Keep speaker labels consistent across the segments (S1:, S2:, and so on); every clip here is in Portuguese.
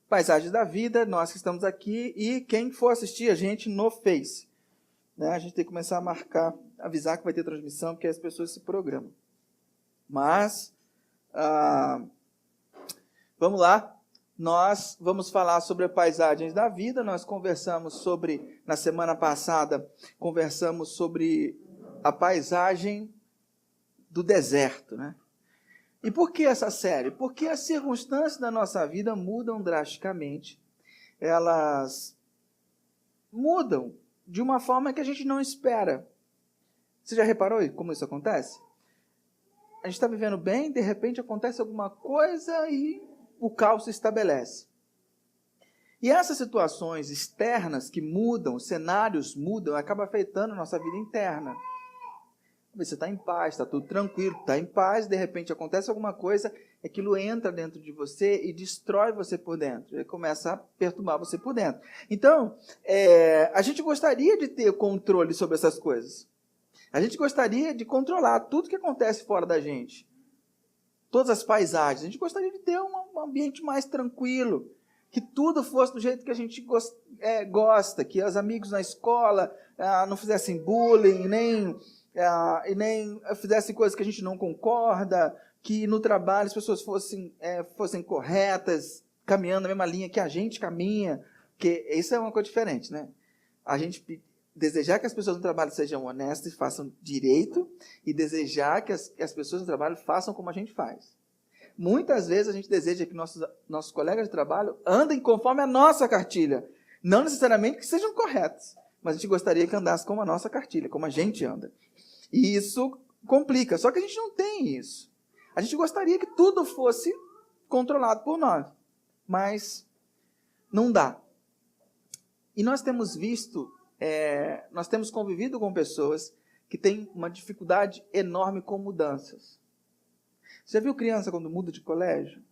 S1: Paisagens da Vida, nós que estamos aqui, e quem for assistir a gente no Face. Né? A gente tem que começar a marcar, avisar que vai ter transmissão, porque as pessoas se programam. Mas, vamos lá. Nós vamos falar sobre Paisagens da Vida. Nós conversamos sobre, na semana passada, conversamos sobre a paisagem do deserto, né? E por que essa série? Porque as circunstâncias da nossa vida mudam drasticamente. Elas mudam de uma forma que a gente não espera. Você já reparou como isso acontece? A gente está vivendo bem, de repente acontece alguma coisa e o caos se estabelece. E essas situações externas que mudam, cenários mudam, acabam afetando a nossa vida interna. Você está em paz, está tudo tranquilo, está em paz, de repente acontece alguma coisa, aquilo entra dentro de você e destrói você por dentro, e começa a perturbar você por dentro. Então, a gente gostaria de ter controle sobre essas coisas. A gente gostaria de controlar tudo que acontece fora da gente. Todas as paisagens. A gente gostaria de ter um ambiente mais tranquilo, que tudo fosse do jeito que a gente gosta, que os amigos na escola não fizessem bullying, e nem fizessem coisas que a gente não concorda, que no trabalho as pessoas fossem corretas, caminhando na mesma linha que a gente caminha, porque isso é uma coisa diferente, né? A gente desejar que as pessoas no trabalho sejam honestas e façam direito, e desejar que as pessoas no trabalho façam como a gente faz. Muitas vezes a gente deseja que nossos colegas de trabalho andem conforme a nossa cartilha, não necessariamente que sejam corretos, mas a gente gostaria que andasse como a nossa cartilha, como a gente anda. E isso complica. Só que a gente não tem isso. A gente gostaria que tudo fosse controlado por nós. Mas não dá. E nós temos visto, nós temos convivido com pessoas que têm uma dificuldade enorme com mudanças. Você já viu criança quando muda de colégio?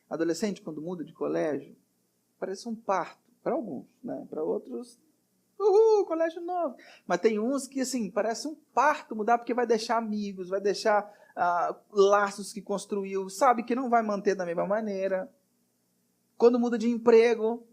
S1: Adolescente quando muda de colégio? Parece um parto. Para alguns, né? Para outros... colégio novo. Mas tem uns que, assim, parece um parto mudar, porque vai deixar amigos, vai deixar laços que construiu, sabe que não vai manter da mesma maneira. Quando muda de emprego,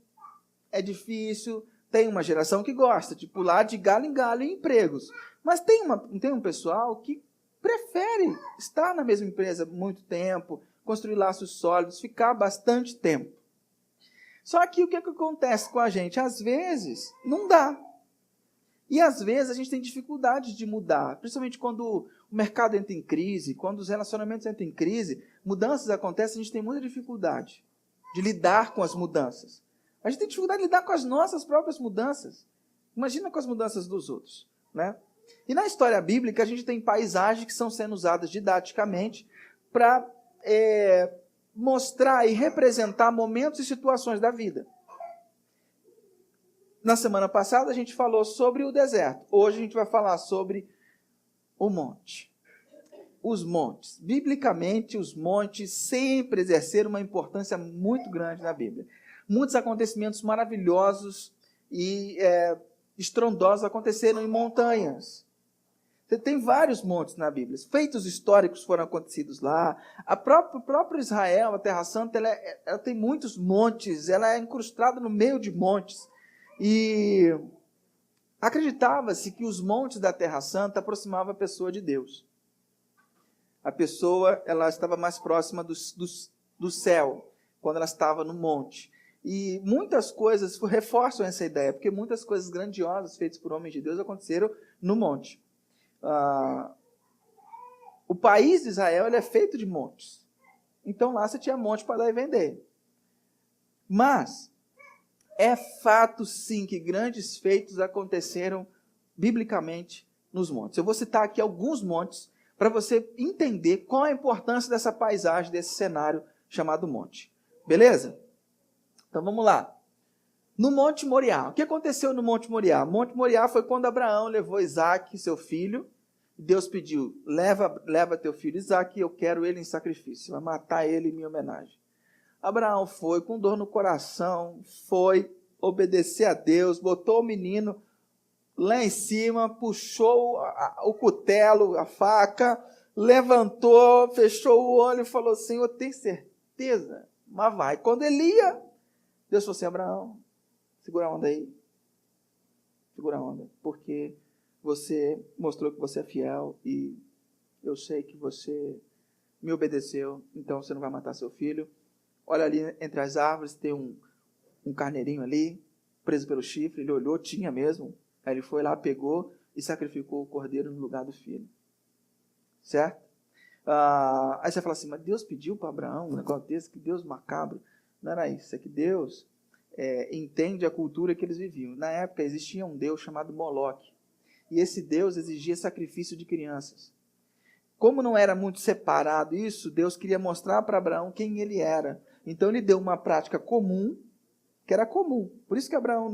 S1: é difícil. Tem uma geração que gosta de pular de galho em galho em empregos. Mas tem um pessoal que prefere estar na mesma empresa muito tempo, construir laços sólidos, ficar bastante tempo. Só que o que acontece com a gente? Às vezes, não dá. E às vezes a gente tem dificuldade de mudar, principalmente quando o mercado entra em crise, quando os relacionamentos entram em crise, mudanças acontecem, a gente tem muita dificuldade de lidar com as mudanças. A gente tem dificuldade de lidar com as nossas próprias mudanças. Imagina com as mudanças dos outros, né? E na história bíblica, a gente tem paisagens que estão sendo usadas didaticamente para mostrar e representar momentos e situações da vida. Na semana passada a gente falou sobre o deserto. Hoje a gente vai falar sobre o monte. Os montes. Biblicamente, os montes sempre exerceram uma importância muito grande na Bíblia. Muitos acontecimentos maravilhosos e estrondosos aconteceram em montanhas. Você tem vários montes na Bíblia. Feitos históricos foram acontecidos lá. O próprio Israel, a Terra Santa, ela tem muitos montes. Ela é incrustada no meio de montes. E acreditava-se que os montes da Terra Santa aproximavam a pessoa de Deus. A pessoa ela estava mais próxima do céu, quando ela estava no monte. E muitas coisas reforçam essa ideia, porque muitas coisas grandiosas feitas por homens de Deus aconteceram no monte. O país de Israel ele é feito de montes. Então lá você tinha monte para dar e vender. Mas é fato sim que grandes feitos aconteceram biblicamente nos montes. Eu vou citar aqui alguns montes para você entender qual a importância dessa paisagem, desse cenário chamado monte. Beleza? Então vamos lá. No Monte Moriá. O que aconteceu no Monte Moriá? O Monte Moriá foi quando Abraão levou Isaque, seu filho. Deus pediu, leva teu filho Isaque, eu quero ele em sacrifício. Vai matar ele em minha homenagem. Abraão foi com dor no coração, foi obedecer a Deus, botou o menino lá em cima, puxou o cutelo, a faca, levantou, fechou o olho e falou, Senhor, tem certeza Mas vai. Quando ele ia, Deus falou assim, Abraão, segura a onda aí. Segura a onda. Porque você mostrou que você é fiel e eu sei que você me obedeceu, então você não vai matar seu filho. Olha ali entre as árvores, tem um carneirinho ali, preso pelo chifre. Ele olhou, tinha mesmo. Aí ele foi lá, pegou e sacrificou o cordeiro no lugar do filho. Certo? Aí você fala assim, mas Deus pediu para Abraão um negócio desse, que Deus macabro. Não era isso, é que Deus entende a cultura que eles viviam. Na época existia um Deus chamado Moloque. E esse Deus exigia sacrifício de crianças. Como não era muito separado isso, Deus queria mostrar para Abraão quem ele era. Então ele deu uma prática comum, que era comum. Por isso que Abraão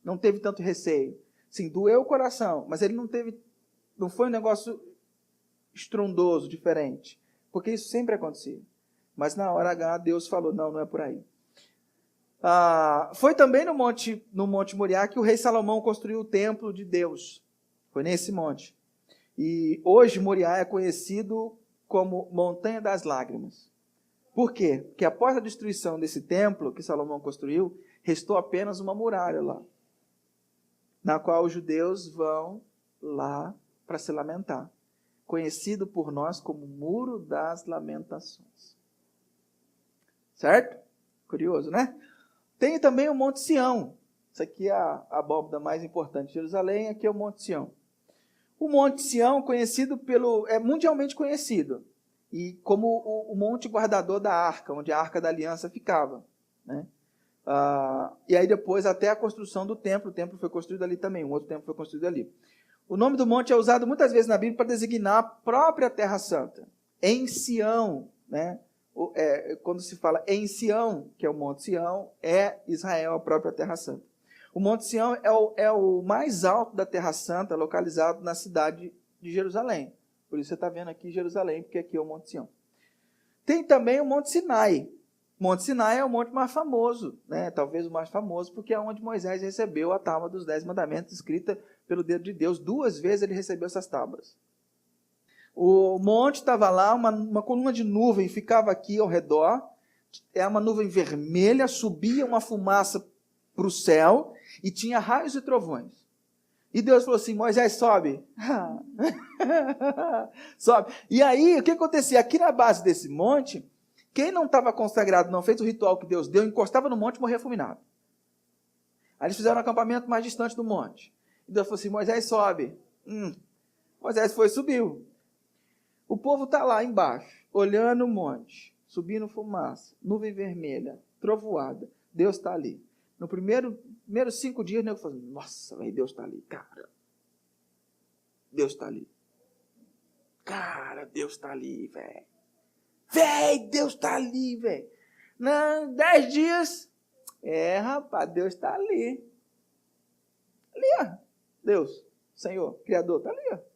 S1: não teve tanto receio. Sim, doeu o coração, mas ele não foi um negócio estrondoso, diferente. Porque isso sempre acontecia. Mas na hora H, Deus falou, não é por aí. Foi também no Monte Moriá que o rei Salomão construiu o templo de Deus. Foi nesse monte. E hoje Moriá é conhecido como Montanha das Lágrimas. Por quê? Porque após a destruição desse templo que Salomão construiu, restou apenas uma muralha lá, na qual os judeus vão lá para se lamentar. Conhecido por nós como Muro das Lamentações. Certo? Curioso, né? Tem também o Monte Sião. Isso aqui é a abóbada mais importante de Jerusalém, aqui é o Monte Sião. O Monte Sião é mundialmente conhecido, e como o monte guardador da arca, onde a arca da aliança ficava. Né? E aí depois até a construção do templo, o templo foi construído ali também, um outro templo foi construído ali. O nome do monte é usado muitas vezes na Bíblia para designar a própria Terra Santa. Em Sião, né? Quando se fala em Sião, que é o Monte Sião, é Israel, a própria Terra Santa. O Monte Sião é o mais alto da Terra Santa, localizado na cidade de Jerusalém. Por isso você está vendo aqui Jerusalém, porque aqui é o Monte Sião. Tem também o Monte Sinai. O Monte Sinai é o monte mais famoso, né? Talvez o mais famoso, porque é onde Moisés recebeu a tábua dos 10 mandamentos, escrita pelo dedo de Deus. 2 vezes ele recebeu essas tábuas. O monte estava lá, uma coluna de nuvem ficava aqui ao redor. É uma nuvem vermelha, subia uma fumaça para o céu e tinha raios e trovões. E Deus falou assim, Moisés, sobe. Sobe. E aí, o que acontecia? Aqui na base desse monte, quem não estava consagrado, não fez o ritual que Deus deu, encostava no monte e morria fulminado. Aí eles fizeram um acampamento mais distante do monte. E Deus falou assim, Moisés, sobe. Moisés foi e subiu. O povo está lá embaixo, olhando o monte, subindo fumaça, nuvem vermelha, trovoada. Deus está ali. No primeiros 5 dias, o nego falou, nossa, véio, Deus está ali, cara. Deus está ali. Cara, Deus está ali, velho. Deus está ali, velho. 10 dias, rapaz, Deus está ali. Ali, ó. Deus, Senhor, Criador, está ali, ó.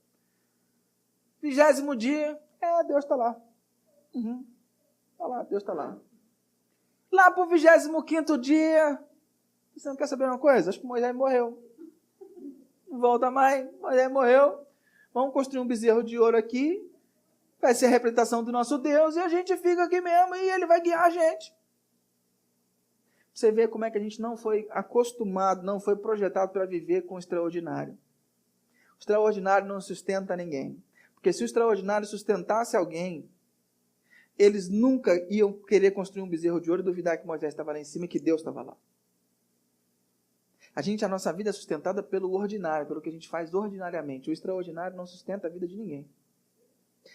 S1: 20º dia, Deus está lá. Está lá, Deus está lá. Lá para o 25º dia, você não quer saber uma coisa? Acho que Moisés morreu. Não volta mais, Moisés morreu. Vamos construir um bezerro de ouro aqui, vai ser a representação do nosso Deus, e a gente fica aqui mesmo, e ele vai guiar a gente. Você vê como é que a gente não foi acostumado, não foi projetado para viver com o extraordinário. O extraordinário não sustenta ninguém. Porque se o extraordinário sustentasse alguém, eles nunca iam querer construir um bezerro de ouro e duvidar que Moisés estava lá em cima e que Deus estava lá. A nossa vida é sustentada pelo ordinário, pelo que a gente faz ordinariamente. O extraordinário não sustenta a vida de ninguém.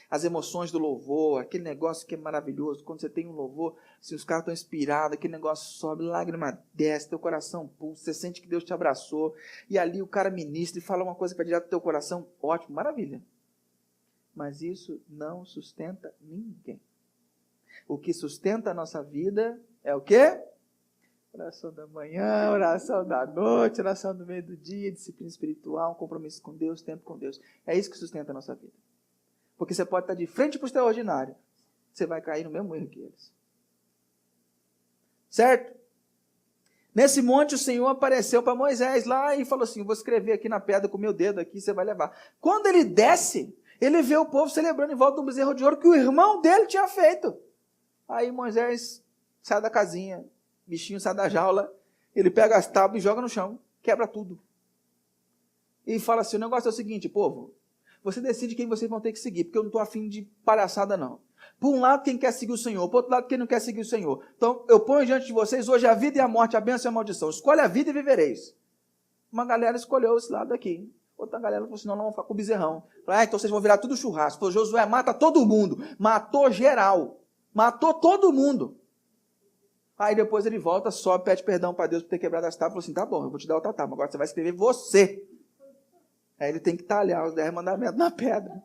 S1: As emoções do louvor, aquele negócio que é maravilhoso, quando você tem um louvor, se os caras estão inspirados, aquele negócio sobe, lágrima desce, teu coração pulsa, você sente que Deus te abraçou, e ali o cara ministra e fala uma coisa que vai direto do teu coração, ótimo, maravilha. Mas isso não sustenta ninguém. O que sustenta a nossa vida é o quê? Oração da manhã, oração da noite, oração do meio do dia, disciplina espiritual, um compromisso com Deus, tempo com Deus. É isso que sustenta a nossa vida. Porque você pode estar de frente para o extraordinário, você vai cair no mesmo erro que eles. Certo? Nesse monte o Senhor apareceu para Moisés lá e falou assim, vou escrever aqui na pedra com o meu dedo aqui, você vai levar. Quando ele desce, ele vê o povo celebrando em volta de um bezerro de ouro que o irmão dele tinha feito. Aí Moisés sai da casinha, bichinho sai da jaula, ele pega as tábuas e joga no chão, quebra tudo. E fala assim, o negócio é o seguinte, povo, você decide quem vocês vão ter que seguir, porque eu não estou afim de palhaçada não. Por um lado, quem quer seguir o Senhor, por outro lado, quem não quer seguir o Senhor. Então, eu ponho diante de vocês hoje a vida e a morte, a bênção e a maldição. Escolhe a vida e vivereis. Uma galera escolheu esse lado aqui. Outra galera falou assim, não vamos ficar com o bezerrão. Falei, então vocês vão virar tudo churrasco. Falei, Josué, mata todo mundo. Matou geral. Matou todo mundo. Aí depois ele volta, sobe, pede perdão para Deus por ter quebrado as tábuas. Falou assim, tá bom, eu vou te dar outra tábua. Agora você vai escrever você. Aí ele tem que talhar os 10 mandamentos na pedra.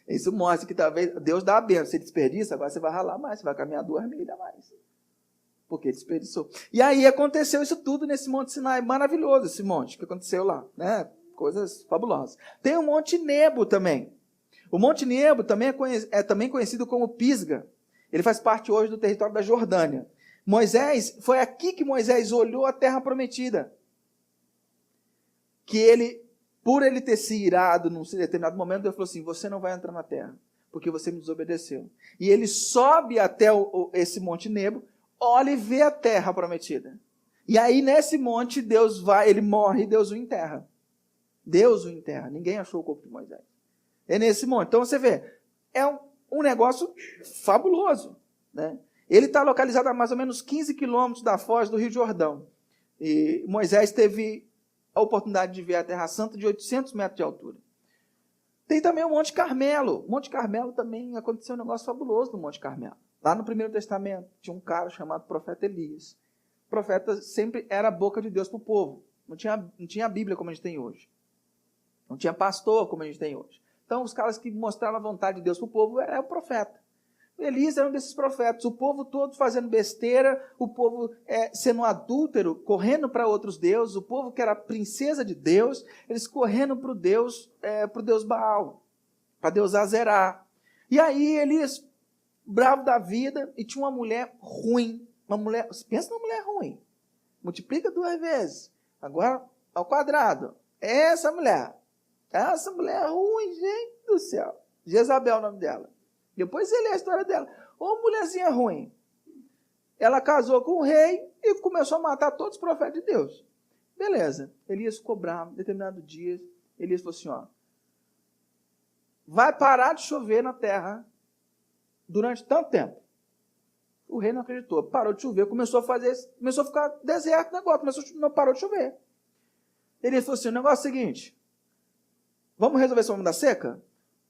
S1: Isso mostra que talvez Deus dá a bênção. Você desperdiça, agora você vai ralar mais. Você vai caminhar 2 milhas a mais. Porque desperdiçou. E aí aconteceu isso tudo nesse Monte Sinai. Maravilhoso esse monte que aconteceu lá, né? Coisas fabulosas. Tem o Monte Nebo também. O Monte Nebo também é também conhecido como Pisga. Ele faz parte hoje do território da Jordânia. Foi aqui que Moisés olhou a terra prometida. Que ele, por ele ter se irado num determinado momento, ele falou assim, você não vai entrar na terra, porque você me desobedeceu. E ele sobe até esse Monte Nebo, olha e vê a terra prometida. E aí nesse monte ele morre e Deus o enterra. Deus o enterra. Ninguém achou o corpo de Moisés. É nesse monte. Então você vê, é um negócio fabuloso, né? Ele está localizado a mais ou menos 15 quilômetros da foz do Rio Jordão. E Moisés teve a oportunidade de ver a Terra Santa de 800 metros de altura. Tem também o Monte Carmelo. O Monte Carmelo também aconteceu um negócio fabuloso no Monte Carmelo. Lá no Primeiro Testamento tinha um cara chamado profeta Elias. O profeta sempre era a boca de Deus para o povo. Não tinha a Bíblia como a gente tem hoje. Não tinha pastor como a gente tem hoje. Então, os caras que mostravam a vontade de Deus para o povo era o profeta. Elias era um desses profetas. O povo todo fazendo besteira, o povo sendo adúltero, correndo para outros deuses, o povo que era princesa de Deus, eles correndo para o Deus Baal, para Deus Azerá. E aí, Elias, bravo da vida, e tinha uma mulher ruim. Pensa numa mulher ruim. Multiplica 2 vezes. Agora, ao quadrado. Essa mulher ruim, gente do céu. Jezabel é o nome dela. Depois você lê a história dela. Ô mulherzinha ruim. Ela casou com o rei e começou a matar todos os profetas de Deus. Beleza. Elias ficou bravo. Determinado dia, Elias falou assim, ó. Vai parar de chover na terra durante tanto tempo. O rei não acreditou. Parou de chover, começou a ficar deserto o negócio. Não parou de chover. Elias falou assim, o negócio é o seguinte. Vamos resolver esse problema da seca?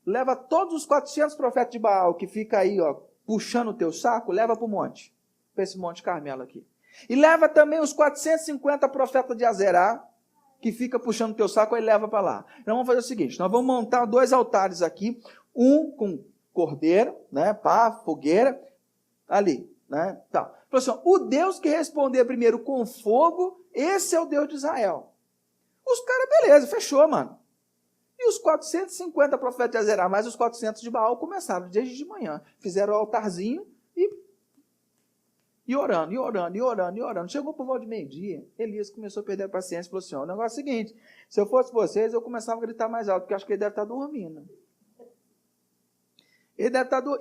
S1: Leva todos os 400 profetas de Baal que fica aí, ó, puxando o teu saco, leva para o monte. Para esse Monte Carmelo aqui. E leva também os 450 profetas de Azerá, que fica puxando o teu saco, aí leva para lá. Então vamos fazer o seguinte, nós vamos montar 2 altares aqui, um com cordeiro, né, pá, fogueira, ali, né, tal. Falou assim, ó, o Deus que responder primeiro com fogo, esse é o Deus de Israel. Os caras, beleza, fechou, mano. E os 450 profetas de Azerá, mais os 400 de Baal, começaram desde de manhã. Fizeram o altarzinho e orando. Chegou por volta de meio-dia, Elias começou a perder a paciência e falou assim, ó, o negócio é o seguinte, se eu fosse vocês, eu começava a gritar mais alto, porque eu acho que ele deve estar dormindo.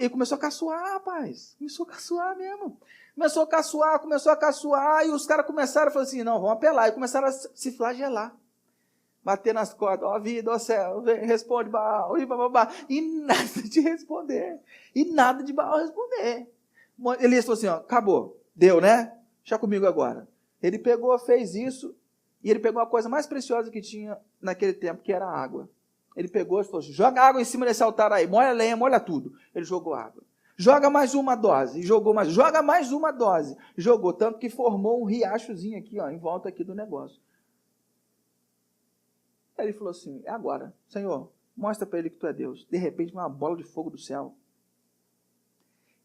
S1: E começou a caçoar, rapaz. Começou a caçoar mesmo. Começou a caçoar, e os caras começaram a falar assim, não, vamos apelar. E começaram a se flagelar. Bater nas cordas, ó vida, ó céu, vem, responde Baal, e nada de responder. E nada de Baal responder. Elias falou assim, ó, acabou, deu, né? Deixa comigo agora. Ele pegou, fez isso, e ele pegou a coisa mais preciosa que tinha naquele tempo, que era a água. Ele pegou e falou assim, joga água em cima desse altar aí, molha a lenha, molha tudo. Ele jogou água. Joga mais uma dose, joga mais uma dose. Jogou, tanto que formou um riachozinho aqui, ó, em volta aqui do negócio. Aí ele falou assim, é agora, Senhor, mostra para ele que tu é Deus. De repente, uma bola de fogo do céu.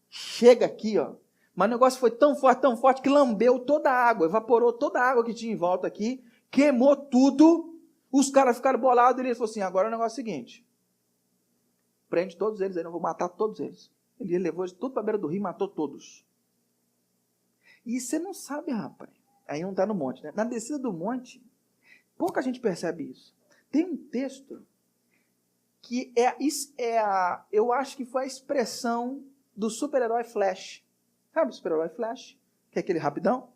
S1: Chega aqui, ó. Mas o negócio foi tão forte, que lambeu toda a água, evaporou toda a água que tinha em volta aqui, queimou tudo. Os caras ficaram bolados e ele falou assim, agora o negócio é o seguinte, prende todos eles, aí eu vou matar todos eles. Ele levou eles tudo para a beira do rio e matou todos. E você não sabe, rapaz, aí não está no monte, né? Na descida do monte, pouca gente percebe isso. Tem um texto que eu acho que foi a expressão do super-herói Flash. Sabe o super-herói Flash? Quer aquele rapidão?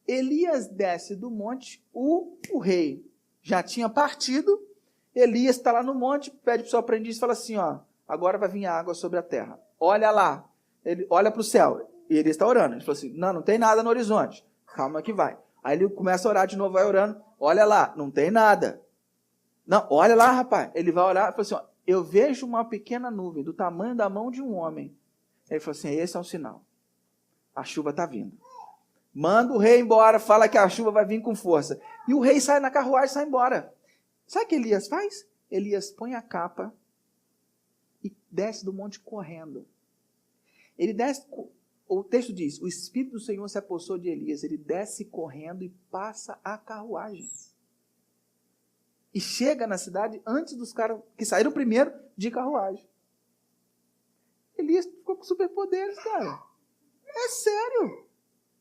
S1: Elias desce do monte, o rei já tinha partido, Elias está lá no monte, pede para o seu aprendiz e fala assim, ó, agora vai vir água sobre a terra. Olha lá, ele olha para o céu, e ele está orando. Ele falou assim, não tem nada no horizonte, calma que vai. Aí ele começa a orar de novo, vai orando, olha lá, não tem nada. Não, olha lá, rapaz, ele vai orar, ele falou assim, ó, eu vejo uma pequena nuvem do tamanho da mão de um homem. Ele falou assim, esse é o sinal, a chuva está vindo. Manda o rei embora, fala que a chuva vai vir com força. E o rei sai na carruagem e sai embora. Sabe o que Elias faz? Elias põe a capa e desce do monte correndo. Ele desce, o texto diz, o Espírito do Senhor se apossou de Elias, ele desce correndo e passa a carruagem. E chega na cidade antes dos caras que saíram primeiro de carruagem. Elias ficou com superpoderes, cara. É sério.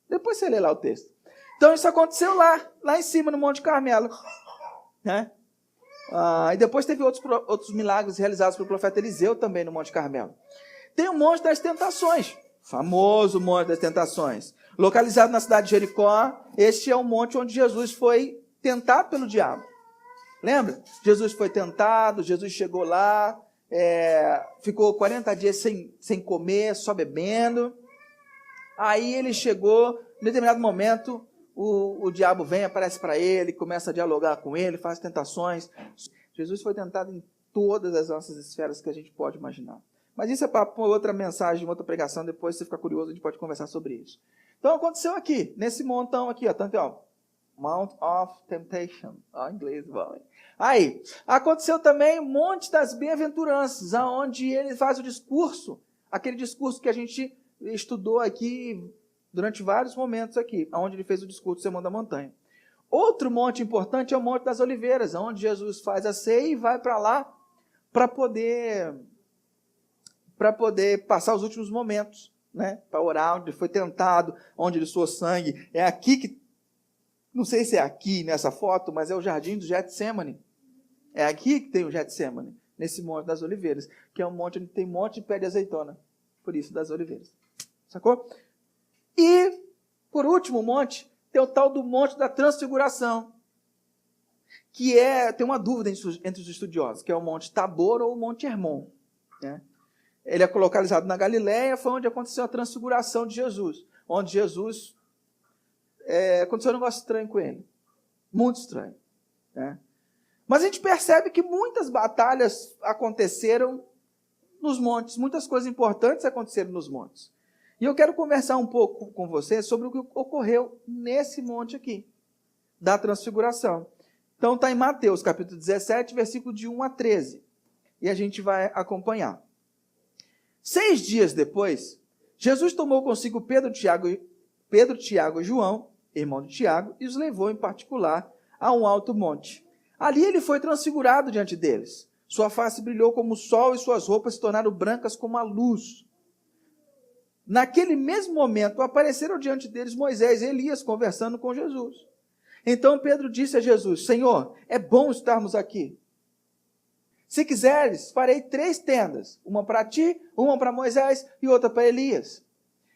S1: Depois você lê lá o texto. Então isso aconteceu lá em cima no Monte Carmelo. Né? E depois teve outros milagres realizados pelo profeta Eliseu também no Monte Carmelo. Tem o Monte das Tentações, famoso Monte das Tentações, localizado na cidade de Jericó. Este é o monte onde Jesus foi tentado pelo diabo. Lembra? Jesus foi tentado, Jesus chegou lá, ficou 40 dias sem comer, só bebendo. Aí ele chegou, em determinado momento, o diabo vem, aparece para ele, começa a dialogar com ele, faz tentações. Jesus foi tentado em todas as nossas esferas que a gente pode imaginar. Mas isso é para outra mensagem, outra pregação, depois se você ficar curioso, a gente pode conversar sobre isso. Então aconteceu aqui, nesse montão aqui, ó, tanto, ó, Mount of Temptation, ó, em inglês, bom. Aí, aconteceu também o Monte das Bem-aventuranças, aonde ele faz o discurso, aquele discurso que a gente estudou aqui durante vários momentos aqui, onde ele fez o discurso do Sermão da Montanha. Outro monte importante é o Monte das Oliveiras, onde Jesus faz a ceia e vai para lá para poder passar os últimos momentos, né? Para orar, onde ele foi tentado, onde ele suou sangue. É aqui que, não sei se é aqui nessa foto, mas é o Jardim do Getsemane. É aqui que tem o Getsemane, nesse Monte das Oliveiras, que é um monte onde tem um monte de pé de azeitona, por isso das oliveiras. Sacou? E, por último, o monte, tem o tal do Monte da Transfiguração, que tem uma dúvida entre os estudiosos, que é o Monte Tabor ou o Monte Hermon. Né? Ele é localizado na Galileia, foi onde aconteceu a transfiguração de Jesus, onde Jesus, aconteceu um negócio estranho com ele, muito estranho. Né? Mas a gente percebe que muitas batalhas aconteceram nos montes, muitas coisas importantes aconteceram nos montes. E eu quero conversar um pouco com você sobre o que ocorreu nesse monte aqui, da transfiguração. Então está em Mateus capítulo 17, versículo de 1 a 13. E a gente vai acompanhar. 6 dias depois, Jesus tomou consigo Pedro, Tiago e João, irmão de Tiago, e os levou em particular a um alto monte. Ali ele foi transfigurado diante deles. Sua face brilhou como o sol e suas roupas se tornaram brancas como a luz. Naquele mesmo momento, apareceram diante deles Moisés e Elias conversando com Jesus. Então Pedro disse a Jesus, Senhor, é bom estarmos aqui. Se quiseres, farei 3 tendas, uma para ti, uma para Moisés e outra para Elias.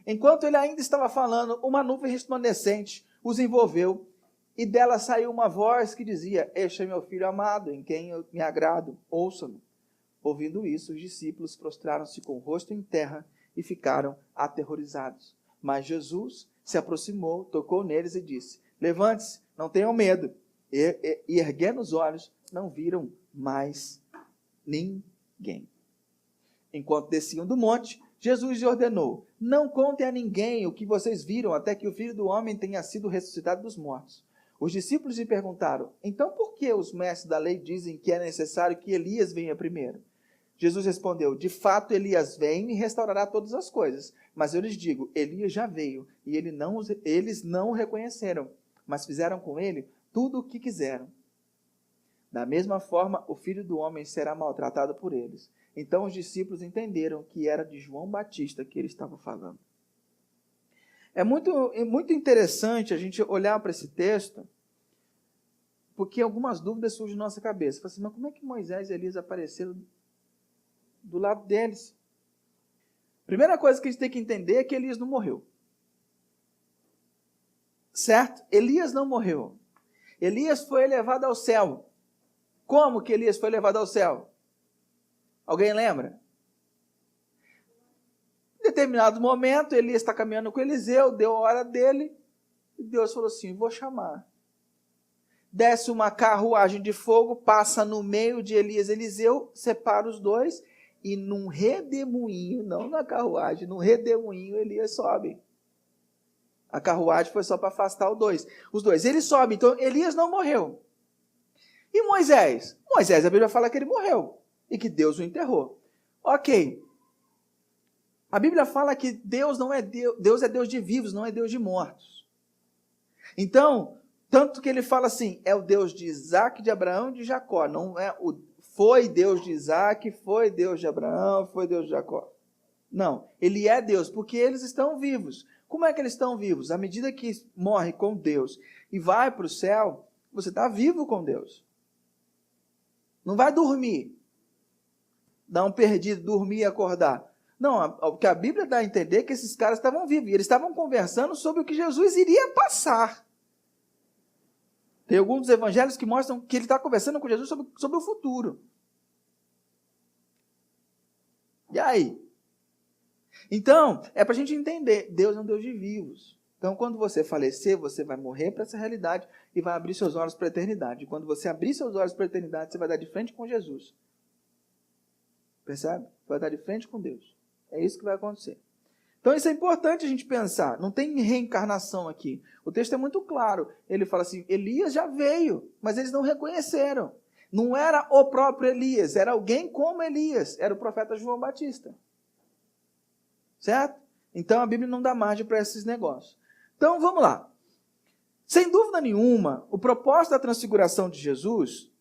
S1: Enquanto ele ainda estava falando, uma nuvem resplandecente os envolveu, e dela saiu uma voz que dizia, este é meu filho amado, em quem eu me agrado, ouça-no. Ouvindo isso, os discípulos prostraram-se com o rosto em terra e ficaram aterrorizados. Mas Jesus se aproximou, tocou neles e disse, levante-se, não tenham medo. E erguendo os olhos, não viram mais ninguém. Enquanto desciam do monte, Jesus lhe ordenou, não contem a ninguém o que vocês viram, até que o Filho do Homem tenha sido ressuscitado dos mortos. Os discípulos lhe perguntaram, então por que os mestres da lei dizem que é necessário que Elias venha primeiro? Jesus respondeu, de fato Elias vem e restaurará todas as coisas. Mas eu lhes digo, Elias já veio e eles não o reconheceram, mas fizeram com ele tudo o que quiseram. Da mesma forma, o Filho do Homem será maltratado por eles. Então os discípulos entenderam que era de João Batista que ele estava falando. É muito interessante a gente olhar para esse texto, porque algumas dúvidas surgem na nossa cabeça. Assim, mas como é que Moisés e Elias apareceram do lado deles? Primeira coisa que a gente tem que entender é que Elias não morreu. certo? Elias não morreu. Elias foi elevado ao céu. Como que Elias foi levado ao céu? Alguém lembra? Em determinado momento, Elias está caminhando com Eliseu, deu a hora dele, e Deus falou assim, vou chamar. Desce uma carruagem de fogo, passa no meio de Elias e Eliseu, separa os dois, e num redemoinho, não na carruagem, num redemoinho Elias sobe. A carruagem foi só para afastar os dois. Ele sobe, então Elias não morreu. E Moisés? Moisés, a Bíblia fala que ele morreu e que Deus o enterrou. Ok. A Bíblia fala que Deus não é Deus é Deus de vivos, não é Deus de mortos. Então, tanto que ele fala assim, é o Deus de Isaac, de Abraão e de Jacó. Não é foi Deus de Isaac, foi Deus de Abraão, foi Deus de Jacó. Não, ele é Deus, porque eles estão vivos. Como é que eles estão vivos? À medida que morre com Deus e vai para o céu, você está vivo com Deus. Não vai dormir. Dar um perdido, dormir e acordar. Não, o que a Bíblia dá a entender é que esses caras estavam vivos. E eles estavam conversando sobre o que Jesus iria passar. Tem alguns dos evangelhos que mostram que ele está conversando com Jesus sobre o futuro. E aí? Então, é para a gente entender, Deus é um Deus de vivos. Então, quando você falecer, você vai morrer para essa realidade e vai abrir seus olhos para a eternidade. E quando você abrir seus olhos para a eternidade, você vai dar de frente com Jesus. Percebe? Vai dar de frente com Deus. É isso que vai acontecer. Então, isso é importante a gente pensar. Não tem reencarnação aqui. O texto é muito claro. Ele fala assim, Elias já veio, mas eles não reconheceram. Não era o próprio Elias, era alguém como Elias. Era o profeta João Batista. Certo? Então, a Bíblia não dá margem para esses negócios. Então, vamos lá. Sem dúvida nenhuma, o propósito da transfiguração de Jesus,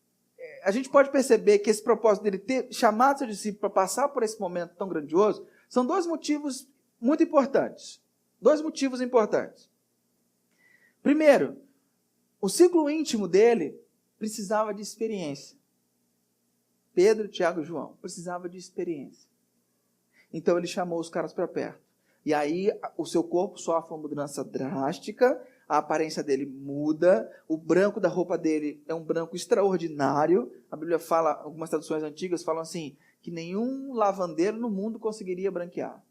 S1: a gente pode perceber que esse propósito dele ter chamado seus discípulos para passar por esse momento tão grandioso, são dois motivos muito importantes. Dois motivos importantes. Primeiro, o ciclo íntimo dele precisava de experiência. Pedro, Tiago e João precisavam de experiência. Então ele chamou os caras para perto. E aí o seu corpo sofre uma mudança drástica, a aparência dele muda, o branco da roupa dele é um branco extraordinário. A Bíblia fala, algumas traduções antigas falam assim, que nenhum lavandeiro no mundo conseguiria branquear.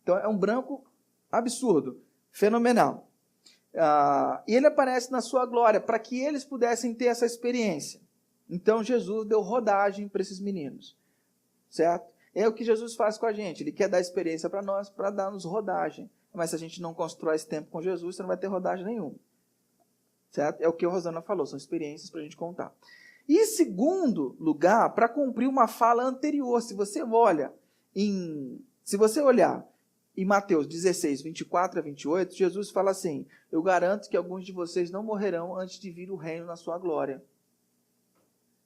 S1: Então é um branco absurdo, fenomenal. E ele aparece na sua glória, para que eles pudessem ter essa experiência. Então Jesus deu rodagem para esses meninos, certo? É o que Jesus faz com a gente, ele quer dar experiência para nós, para dar-nos rodagem. Mas se a gente não constrói esse tempo com Jesus, você não vai ter rodagem nenhuma. Certo? É o que a Rosana falou, são experiências para a gente contar. E em segundo lugar, para cumprir uma fala anterior, se você olhar em Mateus 16, 24 a 28, Jesus fala assim, eu garanto que alguns de vocês não morrerão antes de vir o reino na sua glória.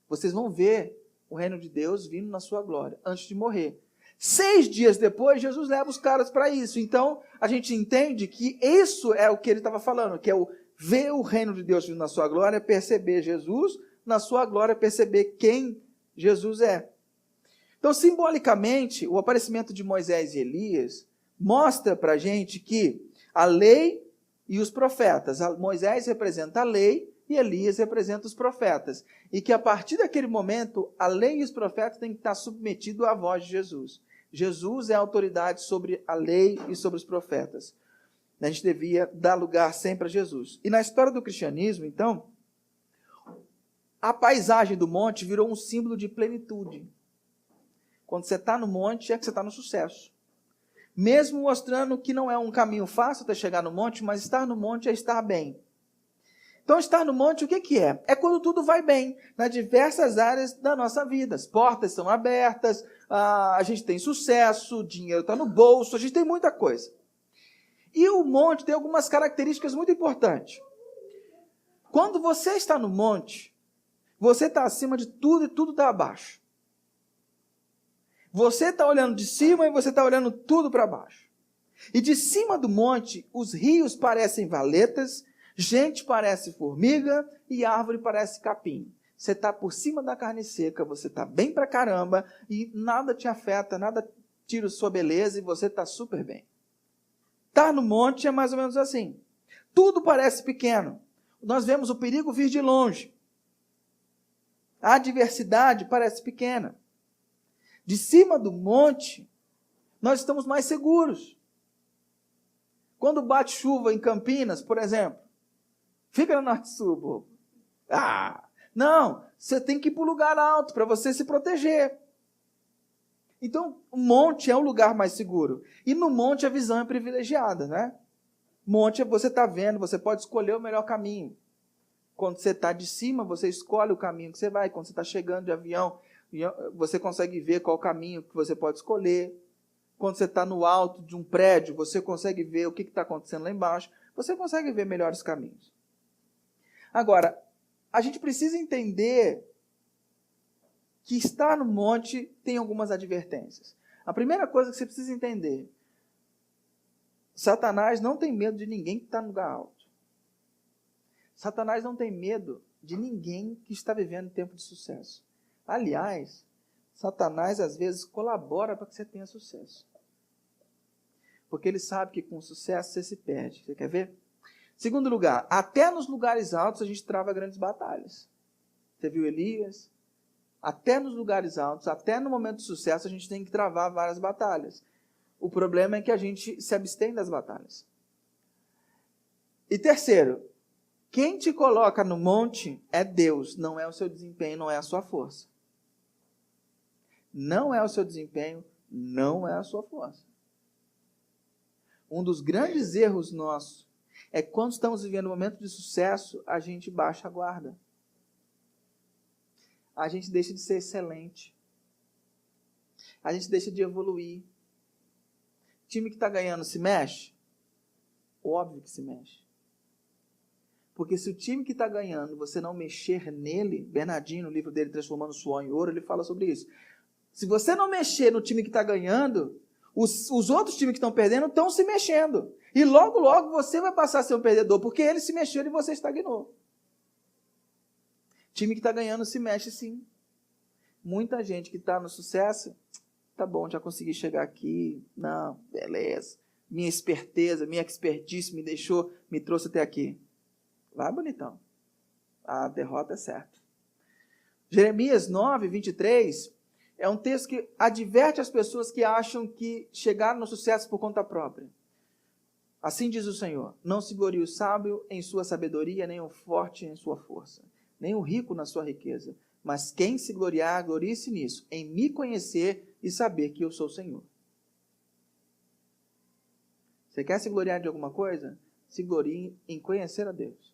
S1: Vocês vão ver o reino de Deus vindo na sua glória, antes de morrer. 6 dias depois, Jesus leva os caras para isso. Então, a gente entende que isso é o que ele estava falando, que é o ver o reino de Deus vindo na sua glória, perceber Jesus na sua glória, perceber quem Jesus é. Então, simbolicamente, o aparecimento de Moisés e Elias mostra para a gente que a lei e os profetas, Moisés representa a lei e Elias representa os profetas. E que a partir daquele momento, a lei e os profetas têm que estar submetidos à voz de Jesus. Jesus é a autoridade sobre a lei e sobre os profetas. A gente devia dar lugar sempre a Jesus. E na história do cristianismo, então, a paisagem do monte virou um símbolo de plenitude. Quando você está no monte, é que você está no sucesso. Mesmo mostrando que não é um caminho fácil até chegar no monte, mas estar no monte é estar bem. Então, estar no monte, o que é? É quando tudo vai bem, nas diversas áreas da nossa vida. As portas são abertas, a gente tem sucesso, o dinheiro está no bolso, a gente tem muita coisa. E o monte tem algumas características muito importantes. Quando você está no monte, você está acima de tudo e tudo está abaixo. Você está olhando de cima e você está olhando tudo para baixo. E de cima do monte, os rios parecem valetas, gente parece formiga e árvore parece capim. Você está por cima da carne seca, você está bem pra caramba e nada te afeta, nada tira sua beleza e você está super bem. Estar no monte é mais ou menos assim. tudo parece pequeno. Nós vemos o perigo vir de longe. A adversidade parece pequena. De cima do monte, nós estamos mais seguros. Quando bate chuva em Campinas, por exemplo, fica no Norte-Sul, bobo. Não, você tem que ir para o lugar alto para você se proteger. Então, o monte é o lugar mais seguro. E no monte a visão é privilegiada, né? Monte você está vendo, você pode escolher o melhor caminho. Quando você está de cima, você escolhe o caminho que você vai. Quando você está chegando de avião, você consegue ver qual caminho que você pode escolher. Quando você está no alto de um prédio, você consegue ver o que está acontecendo lá embaixo. Você consegue ver melhores caminhos. Agora, a gente precisa entender que estar no monte tem algumas advertências. A primeira coisa que você precisa entender: Satanás não tem medo de ninguém que está no lugar alto. Satanás não tem medo de ninguém que está vivendo tempo de sucesso. Aliás, Satanás às vezes colabora para que você tenha sucesso. Porque ele sabe que com sucesso você se perde. Você quer ver? Segundo lugar, até nos lugares altos a gente trava grandes batalhas. Você viu Elias? Até nos lugares altos, até no momento de sucesso, a gente tem que travar várias batalhas. O problema é que a gente se abstém das batalhas. E terceiro, quem te coloca no monte é Deus, não é o seu desempenho, não é a sua força. Não é o seu desempenho, não é a sua força. Um dos grandes erros nossos é que quando estamos vivendo um momento de sucesso, a gente baixa a guarda. A gente deixa de ser excelente. A gente deixa de evoluir. O time que está ganhando se mexe? Óbvio que se mexe. Porque se o time que está ganhando, você não mexer nele, Bernardinho, no livro dele, Transformando Suor em Ouro, ele fala sobre isso. Se você não mexer no time que está ganhando, os outros times que estão perdendo estão se mexendo. E logo, logo você vai passar a ser um perdedor, porque eles se mexeram e você estagnou. Time que está ganhando se mexe sim. Muita gente que está no sucesso, tá bom, já consegui chegar aqui, não, beleza. Minha esperteza, minha expertise me trouxe até aqui. Vai, bonitão. A derrota é certa. Jeremias 9, 23, é um texto que adverte as pessoas que acham que chegaram no sucesso por conta própria. Assim diz o Senhor: não se glorie o sábio em sua sabedoria, nem o forte em sua força, nem o rico na sua riqueza. Mas quem se gloriar, glorie-se nisso, em me conhecer e saber que eu sou o Senhor. Você quer se gloriar de alguma coisa? Se glorie em conhecer a Deus.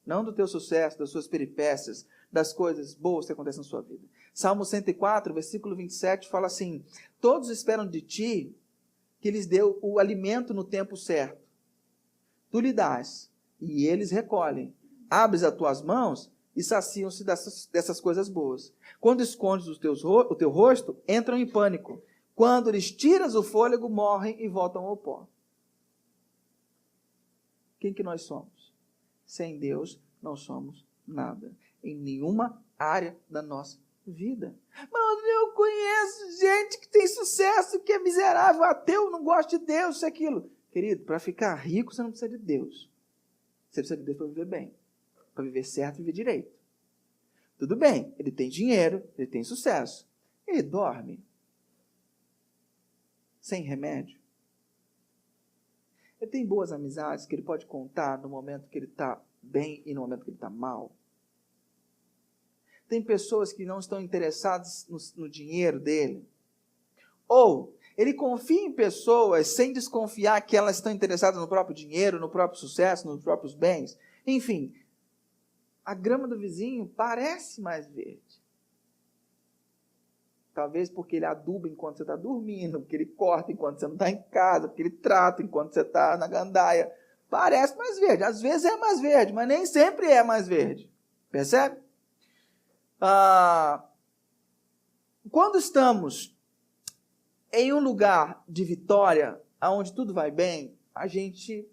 S1: Não do teu sucesso, das suas peripécias, das coisas boas que acontecem na sua vida. Salmo 104, versículo 27, fala assim: todos esperam de ti que lhes dê o alimento no tempo certo. Tu lhe dás, e eles recolhem. Abres as tuas mãos e saciam-se dessas coisas boas. Quando escondes o teu rosto, entram em pânico. Quando lhes tiras o fôlego, morrem e voltam ao pó. Quem que nós somos? Sem Deus, não somos nada. Em nenhuma área da nossa vida. Mas eu conheço gente que tem sucesso, que é miserável, ateu, não gosta de Deus, isso e aquilo. Querido, para ficar rico, você não precisa de Deus. Você precisa de Deus para viver bem. Para viver certo e viver direito. Tudo bem, ele tem dinheiro, ele tem sucesso. Ele dorme sem remédio. Ele tem boas amizades que ele pode contar no momento que ele está bem e no momento que ele está mal. Tem pessoas que não estão interessadas no dinheiro dele. Ou ele confia em pessoas sem desconfiar que elas estão interessadas no próprio dinheiro, no próprio sucesso, nos próprios bens. Enfim, a grama do vizinho parece mais verde. Talvez porque ele aduba enquanto você está dormindo, porque ele corta enquanto você não está em casa, porque ele trata enquanto você está na gandaia. Parece mais verde. Às vezes é mais verde, mas nem sempre é mais verde. Percebe? Quando estamos em um lugar de vitória, onde tudo vai bem, a gente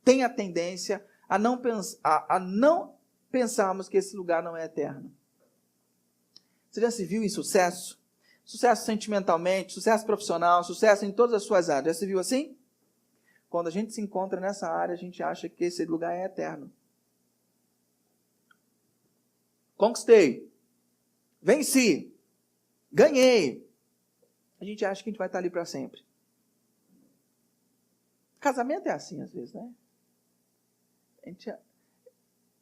S1: tem a tendência a não pensarmos que esse lugar não é eterno. Você já se viu em sucesso? Sucesso sentimentalmente, sucesso profissional, sucesso em todas as suas áreas. Já se viu assim? Quando a gente se encontra nessa área, a gente acha que esse lugar é eterno. Conquistei. Venci. Ganhei. A gente acha que a gente vai estar ali para sempre. Casamento é assim às vezes, né?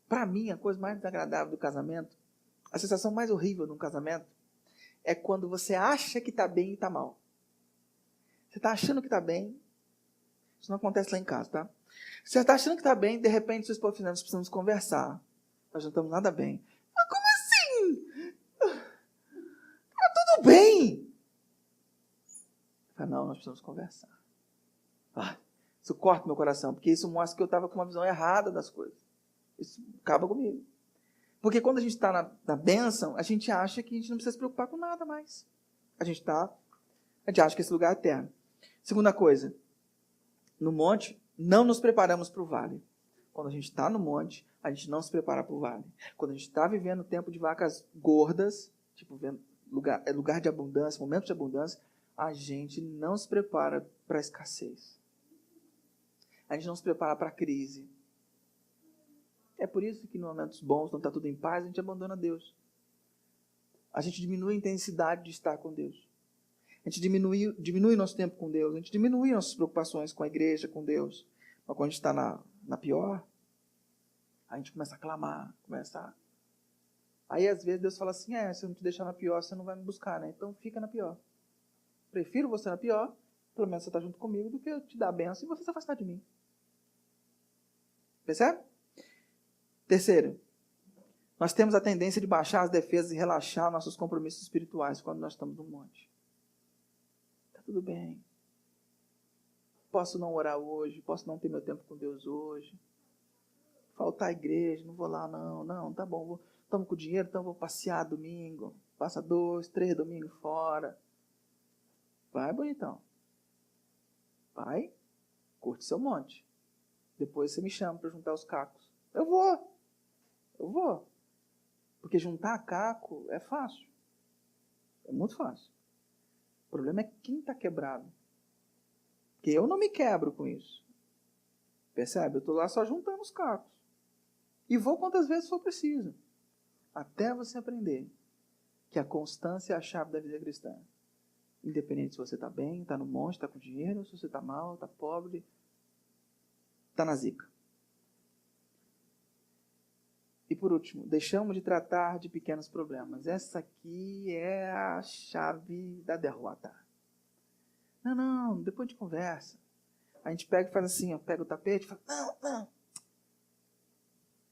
S1: Para mim, a coisa mais desagradável do casamento, a sensação mais horrível de um casamento, é quando você acha que está bem e está mal. Você está achando que está bem. Isso não acontece lá em casa, tá? Você está achando que está bem, de repente sua esposa nós precisamos conversar. Nós não estamos nada bem. Mas como assim? Está tudo bem. Não, nós precisamos conversar. Isso corta meu coração, porque isso mostra que eu estava com uma visão errada das coisas. Isso acaba comigo. Porque quando a gente está na bênção, a gente acha que a gente não precisa se preocupar com nada mais. A gente acha que esse lugar é eterno. Segunda coisa, no monte, não nos preparamos para o vale. Quando a gente está no monte, a gente não se prepara para o vale. Quando a gente está vivendo o tempo de vacas gordas, tipo, lugar de abundância, momento de abundância, a gente não se prepara para a escassez. A gente não se prepara para a crise. É por isso que, em momentos bons, não está tudo em paz, a gente abandona Deus. A gente diminui a intensidade de estar com Deus. A gente diminui nosso tempo com Deus. A gente diminui nossas preocupações com a igreja, com Deus. Mas quando a gente está na pior, a gente começa a clamar. Aí, às vezes, Deus fala assim, se eu não te deixar na pior, você não vai me buscar, né? Então, fica na pior. Prefiro você na pior, pelo menos você está junto comigo, do que eu te dar a bênção e você se afastar de mim. Percebe? Terceiro, nós temos a tendência de baixar as defesas e relaxar nossos compromissos espirituais quando nós estamos no monte. Está tudo bem. Posso não orar hoje, posso não ter meu tempo com Deus hoje. Faltar a igreja, não vou lá não. Não, tá bom, estamos com dinheiro, então vou passear domingo. Passa 2, 3 domingos fora. Vai, bonitão. Vai, curte seu monte. Depois você me chama para juntar os cacos. Eu vou. Porque juntar caco é fácil. É muito fácil. O problema é quem está quebrado. Porque eu não me quebro com isso. Percebe? Eu estou lá só juntando os cacos. E vou quantas vezes for preciso. Até você aprender que a constância é a chave da vida cristã. Independente se você está bem, está no monte, está com dinheiro, se você está mal, está pobre, está na zica. E por último, deixamos de tratar de pequenos problemas. Essa aqui é a chave da derrota. Não, depois de conversa. A gente pega e faz assim, pega o tapete e fala, não.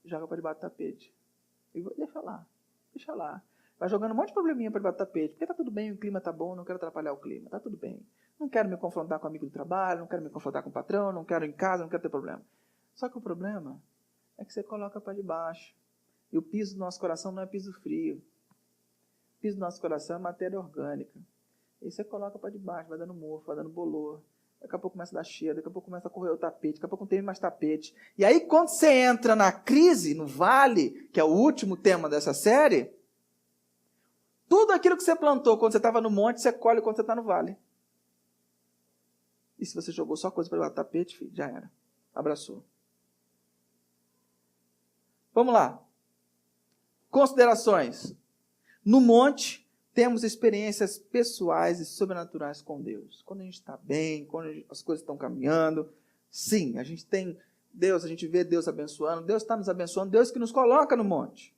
S1: Joga para debaixo do tapete. E deixa lá. Vai jogando um monte de probleminha para debaixo do tapete. Porque está tudo bem, o clima está bom, não quero atrapalhar o clima. Está tudo bem. Não quero me confrontar com o amigo do trabalho, não quero me confrontar com o patrão, não quero em casa, não quero ter problema. Só que o problema é que você coloca para debaixo. E o piso do nosso coração não é piso frio. O piso do nosso coração é matéria orgânica. E você coloca para debaixo, vai dando mofo, vai dando bolor. Daqui a pouco começa a dar cheiro, daqui a pouco começa a correr o tapete, daqui a pouco não tem mais tapete. E aí quando você entra na crise, no vale, que é o último tema dessa série, tudo aquilo que você plantou quando você estava no monte, você colhe quando você está no vale. E se você jogou só coisa para debaixo do tapete, filho, já era. Abraçou. Vamos lá. Considerações. No monte, temos experiências pessoais e sobrenaturais com Deus. Quando a gente está bem, quando as coisas estão caminhando, sim, a gente tem Deus, a gente vê Deus abençoando, Deus está nos abençoando, Deus que nos coloca no monte.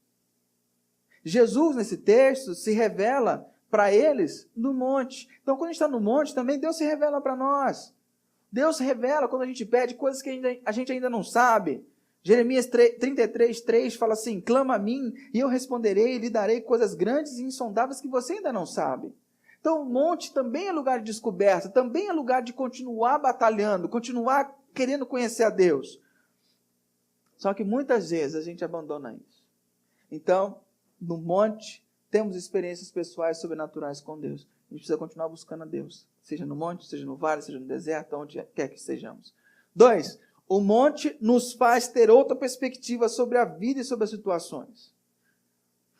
S1: Jesus, nesse texto, se revela para eles no monte. Então, quando a gente está no monte, também Deus se revela para nós. Deus se revela quando a gente pede coisas que a gente ainda não sabe. Jeremias 33:3 fala assim, clama a mim e eu responderei e lhe darei coisas grandes e insondáveis que você ainda não sabe. Então o monte também é lugar de descoberta, também é lugar de continuar batalhando, continuar querendo conhecer a Deus. Só que muitas vezes a gente abandona isso. Então, no monte, temos experiências pessoais sobrenaturais com Deus. A gente precisa continuar buscando a Deus, seja no monte, seja no vale, seja no deserto, onde quer que estejamos. 2. O monte nos faz ter outra perspectiva sobre a vida e sobre as situações.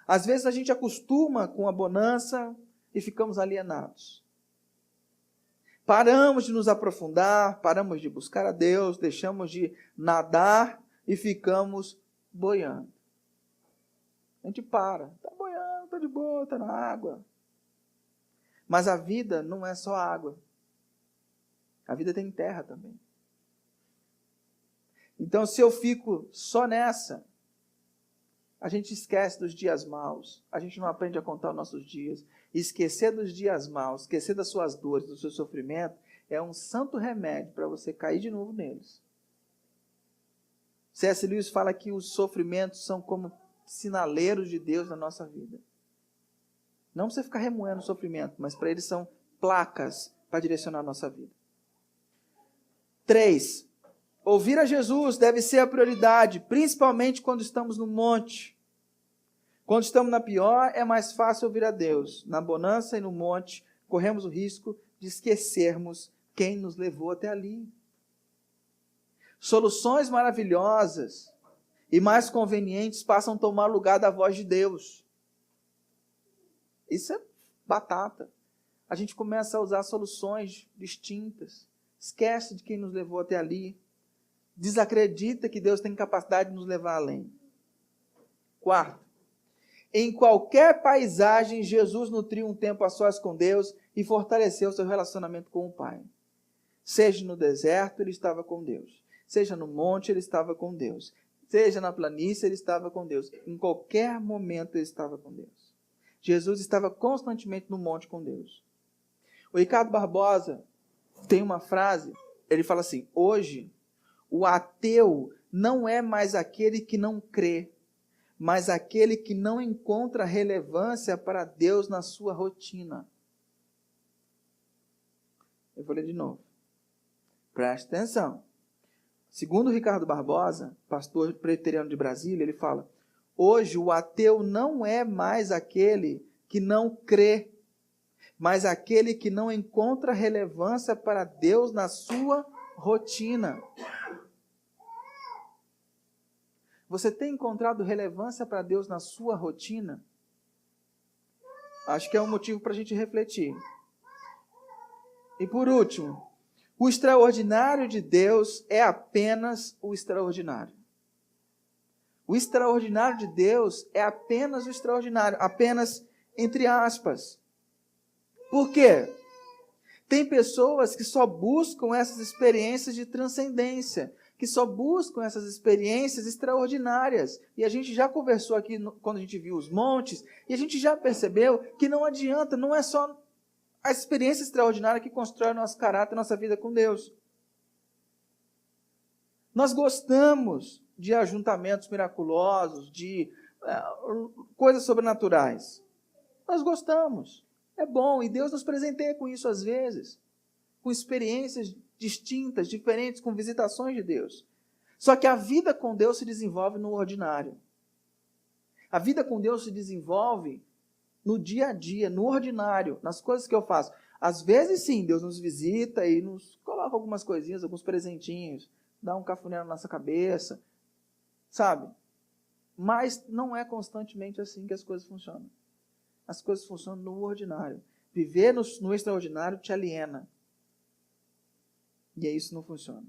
S1: Às vezes a gente acostuma com a bonança e ficamos alienados. Paramos de nos aprofundar, paramos de buscar a Deus, deixamos de nadar e ficamos boiando. A gente para, está boiando, está de boa, está na água. Mas a vida não é só água. A vida tem terra também. Então, se eu fico só nessa, a gente esquece dos dias maus. A gente não aprende a contar os nossos dias. E esquecer dos dias maus, esquecer das suas dores, do seu sofrimento, é um santo remédio para você cair de novo neles. C.S. Lewis fala que os sofrimentos são como sinaleiros de Deus na nossa vida. Não para você ficar remoendo o sofrimento, mas para eles são placas para direcionar a nossa vida. 3. Ouvir a Jesus deve ser a prioridade, principalmente quando estamos no monte. Quando estamos na pior, é mais fácil ouvir a Deus. Na bonança e no monte, corremos o risco de esquecermos quem nos levou até ali. Soluções maravilhosas e mais convenientes passam a tomar lugar da voz de Deus. Isso é batata. A gente começa a usar soluções distintas. Esquece de quem nos levou até ali. Desacredita que Deus tem capacidade de nos levar além. 4. Em qualquer paisagem, Jesus nutriu um tempo a sós com Deus e fortaleceu seu relacionamento com o Pai. Seja no deserto, ele estava com Deus. Seja no monte, ele estava com Deus. Seja na planície, ele estava com Deus. Em qualquer momento, ele estava com Deus. Jesus estava constantemente no monte com Deus. O Ricardo Barbosa tem uma frase, ele fala assim: hoje, o ateu não é mais aquele que não crê, mas aquele que não encontra relevância para Deus na sua rotina. Eu vou ler de novo. Preste atenção. Segundo o Ricardo Barbosa, pastor presbiteriano de Brasília, ele fala: hoje o ateu não é mais aquele que não crê, mas aquele que não encontra relevância para Deus na sua rotina. Você tem encontrado relevância para Deus na sua rotina? Acho que é um motivo para a gente refletir. E por último, o extraordinário de Deus é apenas o extraordinário. O extraordinário de Deus é apenas o extraordinário, apenas entre aspas. Por quê? Tem pessoas que só buscam essas experiências de transcendência, que só buscam essas experiências extraordinárias. E a gente já conversou aqui quando a gente viu os montes, e a gente já percebeu que não adianta, não é só a experiência extraordinária que constrói nosso caráter, nossa vida com Deus. Nós gostamos de ajuntamentos miraculosos, de coisas sobrenaturais. Nós gostamos. É bom, e Deus nos presenteia com isso às vezes, com experiências distintas, diferentes, com visitações de Deus. Só que a vida com Deus se desenvolve no ordinário. A vida com Deus se desenvolve no dia a dia, no ordinário, nas coisas que eu faço. Às vezes sim, Deus nos visita e nos coloca algumas coisinhas, alguns presentinhos, dá um cafuné na nossa cabeça, sabe? Mas não é constantemente assim que as coisas funcionam. As coisas funcionam no ordinário. Viver no extraordinário te aliena. E aí isso não funciona.